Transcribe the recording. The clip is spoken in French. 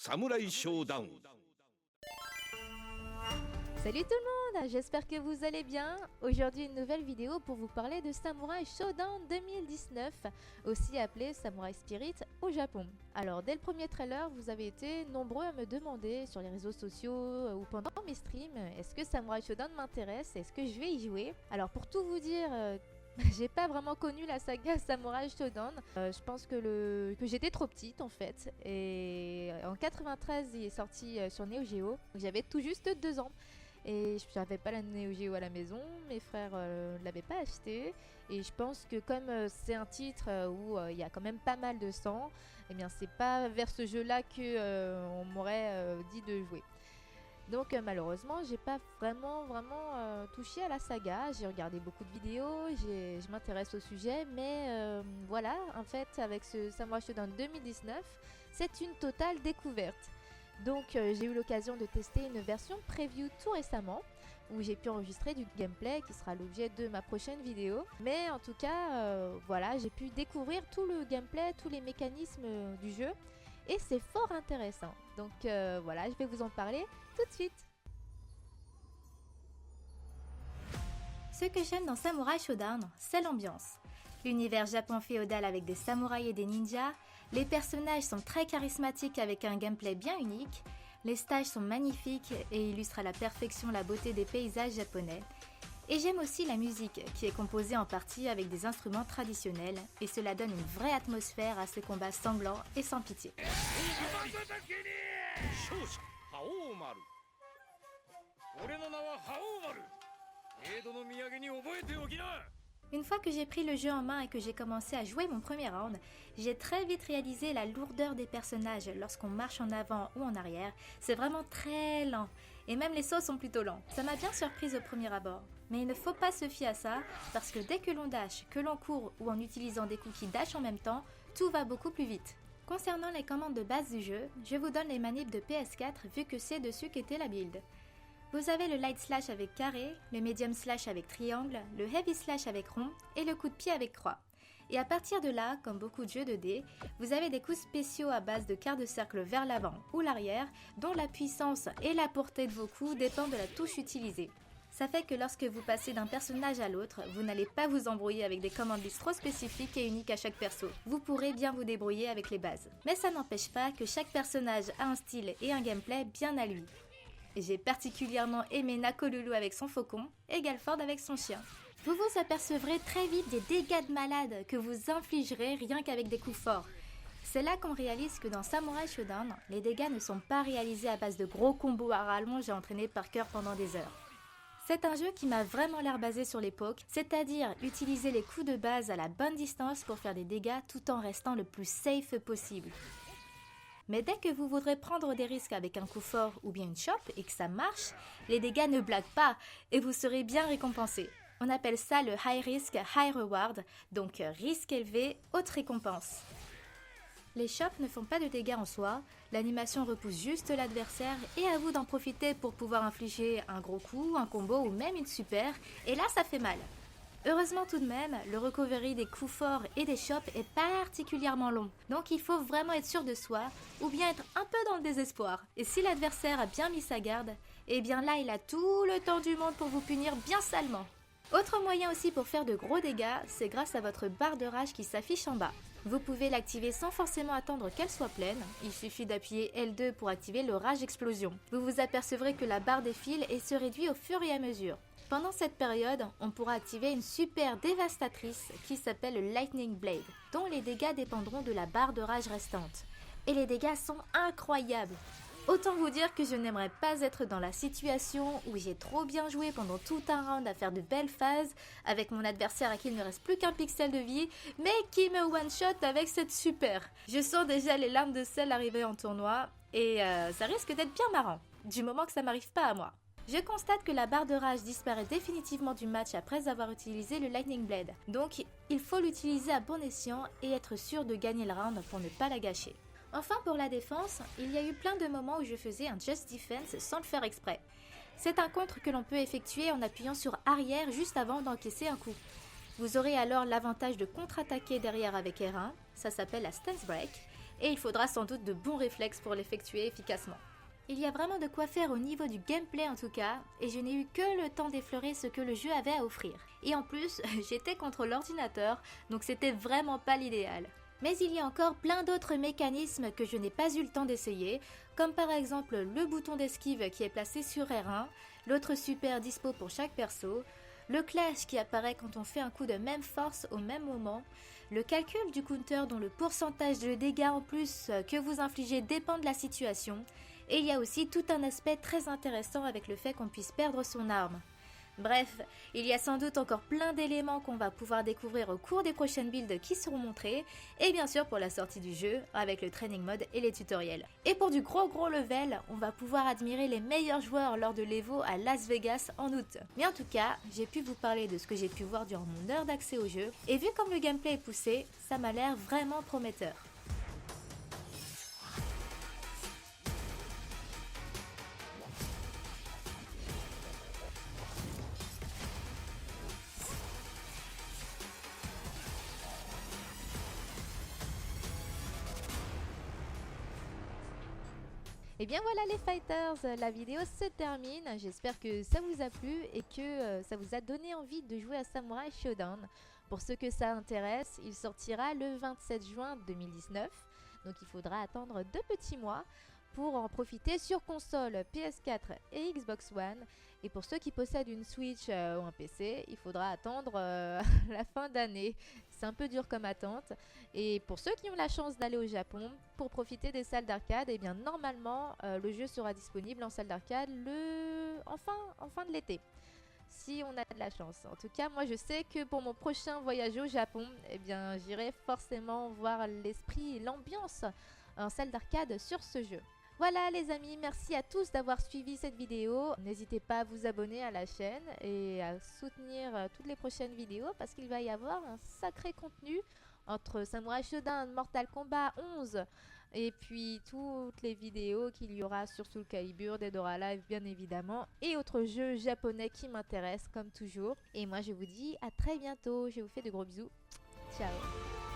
Samurai Showdown. Salut tout le monde, j'espère que vous allez bien. Aujourd'hui une nouvelle vidéo pour vous parler de Samurai Showdown 2019, aussi appelé Samurai Spirit au Japon. Alors dès le premier trailer, vous avez été nombreux à me demander sur les réseaux sociaux ou pendant mes streams, est-ce que Samurai Showdown m'intéresse, est-ce que je vais y jouer? Alors pour tout vous dire, j'ai pas vraiment connu la saga Samurai Showdown. Je pense que j'étais trop petite en fait. Et en 93, il est sorti sur Neo Geo. J'avais tout juste 2 ans. Et je n'avais pas la Neo Geo à la maison, mes frères ne l'avaient pas acheté. Et je pense que comme c'est un titre où il y a quand même pas mal de sang, eh bien c'est pas vers ce jeu-là que on m'aurait dit de jouer. Donc malheureusement, j'ai pas vraiment touché à la saga. J'ai regardé beaucoup de vidéos, je m'intéresse au sujet, mais voilà, en fait, avec ce Samurai Shodown 2019, c'est une totale découverte. Donc j'ai eu l'occasion de tester une version preview tout récemment, où j'ai pu enregistrer du gameplay qui sera l'objet de ma prochaine vidéo. Mais en tout cas, voilà, j'ai pu découvrir tout le gameplay, tous les mécanismes du jeu. Et c'est fort intéressant. Donc voilà, je vais vous en parler tout de suite. Ce que j'aime dans Samurai Shodown, c'est l'ambiance. L'univers Japon féodal avec des samouraïs et des ninjas, les personnages sont très charismatiques avec un gameplay bien unique, les stages sont magnifiques et illustrent à la perfection la beauté des paysages japonais. Et j'aime aussi la musique, qui est composée en partie avec des instruments traditionnels, et cela donne une vraie atmosphère à ces combats sanglants et sans pitié. Une fois que j'ai pris le jeu en main et que j'ai commencé à jouer mon premier round, j'ai très vite réalisé la lourdeur des personnages lorsqu'on marche en avant ou en arrière. C'est vraiment très lent, et même les sauts sont plutôt lents. Ça m'a bien surprise au premier abord, mais il ne faut pas se fier à ça, parce que dès que l'on dash, que l'on court ou en utilisant des coups qui dashent en même temps, tout va beaucoup plus vite. Concernant les commandes de base du jeu, je vous donne les manips de PS4 vu que c'est dessus qu'était la build. Vous avez le light slash avec carré, le medium slash avec triangle, le heavy slash avec rond et le coup de pied avec croix. Et à partir de là, comme beaucoup de jeux de dés, vous avez des coups spéciaux à base de quart de cercle vers l'avant ou l'arrière, dont la puissance et la portée de vos coups dépendent de la touche utilisée. Ça fait que lorsque vous passez d'un personnage à l'autre, vous n'allez pas vous embrouiller avec des commandes list trop spécifiques et uniques à chaque perso. Vous pourrez bien vous débrouiller avec les bases. Mais ça n'empêche pas que chaque personnage a un style et un gameplay bien à lui. J'ai particulièrement aimé Nakolulu avec son faucon et Galford avec son chien. Vous vous apercevrez très vite des dégâts de malade que vous infligerez rien qu'avec des coups forts. C'est là qu'on réalise que dans Samurai Shodown, les dégâts ne sont pas réalisés à base de gros combos à rallonge et entraînés par cœur pendant des heures. C'est un jeu qui m'a vraiment l'air basé sur l'époque, c'est-à-dire utiliser les coups de base à la bonne distance pour faire des dégâts tout en restant le plus safe possible. Mais dès que vous voudrez prendre des risques avec un coup fort ou bien une chope et que ça marche, les dégâts ne blaguent pas et vous serez bien récompensé. On appelle ça le high risk, high reward, donc risque élevé, haute récompense. Les chopes ne font pas de dégâts en soi, l'animation repousse juste l'adversaire et à vous d'en profiter pour pouvoir infliger un gros coup, un combo ou même une super, et là ça fait mal. Heureusement tout de même, le recovery des coups forts et des chopes est particulièrement long, donc il faut vraiment être sûr de soi, ou bien être un peu dans le désespoir. Et si l'adversaire a bien mis sa garde, eh bien là il a tout le temps du monde pour vous punir bien salement. Autre moyen aussi pour faire de gros dégâts, c'est grâce à votre barre de rage qui s'affiche en bas. Vous pouvez l'activer sans forcément attendre qu'elle soit pleine, il suffit d'appuyer L2 pour activer le rage explosion. Vous vous apercevrez que la barre défile et se réduit au fur et à mesure. Pendant cette période, on pourra activer une super dévastatrice qui s'appelle le Lightning Blade, dont les dégâts dépendront de la barre de rage restante. Et les dégâts sont incroyables! Autant vous dire que je n'aimerais pas être dans la situation où j'ai trop bien joué pendant tout un round à faire de belles phases, avec mon adversaire à qui il ne reste plus qu'un pixel de vie, mais qui me one-shot avec cette super. Je sens déjà les larmes de sel arriver en tournoi, et ça risque d'être bien marrant, du moment que ça m'arrive pas à moi. Je constate que la barre de rage disparaît définitivement du match après avoir utilisé le Lightning Blade, donc il faut l'utiliser à bon escient et être sûr de gagner le round pour ne pas la gâcher. Enfin pour la défense, il y a eu plein de moments où je faisais un Just Defense sans le faire exprès. C'est un contre que l'on peut effectuer en appuyant sur arrière juste avant d'encaisser un coup. Vous aurez alors l'avantage de contre-attaquer derrière avec R1, ça s'appelle la Stance Break, et il faudra sans doute de bons réflexes pour l'effectuer efficacement. Il y a vraiment de quoi faire au niveau du gameplay en tout cas, et je n'ai eu que le temps d'effleurer ce que le jeu avait à offrir. Et en plus, j'étais contre l'ordinateur, donc c'était vraiment pas l'idéal. Mais il y a encore plein d'autres mécanismes que je n'ai pas eu le temps d'essayer, comme par exemple le bouton d'esquive qui est placé sur R1, l'autre super dispo pour chaque perso, le clash qui apparaît quand on fait un coup de même force au même moment, le calcul du counter dont le pourcentage de dégâts en plus que vous infligez dépend de la situation, et il y a aussi tout un aspect très intéressant avec le fait qu'on puisse perdre son arme. Bref, il y a sans doute encore plein d'éléments qu'on va pouvoir découvrir au cours des prochaines builds qui seront montrées, et bien sûr pour la sortie du jeu, avec le training mode et les tutoriels. Et pour du gros level, on va pouvoir admirer les meilleurs joueurs lors de l'Evo à Las Vegas en août. Mais en tout cas, j'ai pu vous parler de ce que j'ai pu voir durant mon heure d'accès au jeu, et vu comme le gameplay est poussé, ça m'a l'air vraiment prometteur. Et bien voilà les fighters, la vidéo se termine. J'espère que ça vous a plu et que ça vous a donné envie de jouer à Samurai Shodown. Pour ceux que ça intéresse, il sortira le 27 juin 2019. Donc il faudra attendre 2 petits mois pour en profiter sur console PS4 et Xbox One. Et pour ceux qui possèdent une Switch ou un PC, il faudra attendre la fin d'année. C'est un peu dur comme attente. Et pour ceux qui ont la chance d'aller au Japon, pour profiter des salles d'arcade, eh bien normalement le jeu sera disponible en salle d'arcade en fin de l'été. Si on a de la chance. En tout cas, moi je sais que pour mon prochain voyage au Japon, eh bien j'irai forcément voir l'esprit et l'ambiance en salle d'arcade sur ce jeu. Voilà les amis, merci à tous d'avoir suivi cette vidéo. N'hésitez pas à vous abonner à la chaîne et à soutenir toutes les prochaines vidéos parce qu'il va y avoir un sacré contenu entre Samurai Shodown, Mortal Kombat 11 et puis toutes les vidéos qu'il y aura sur Soul Calibur, Dead or Alive bien évidemment et autres jeux japonais qui m'intéressent comme toujours. Et moi je vous dis à très bientôt, je vous fais de gros bisous, ciao.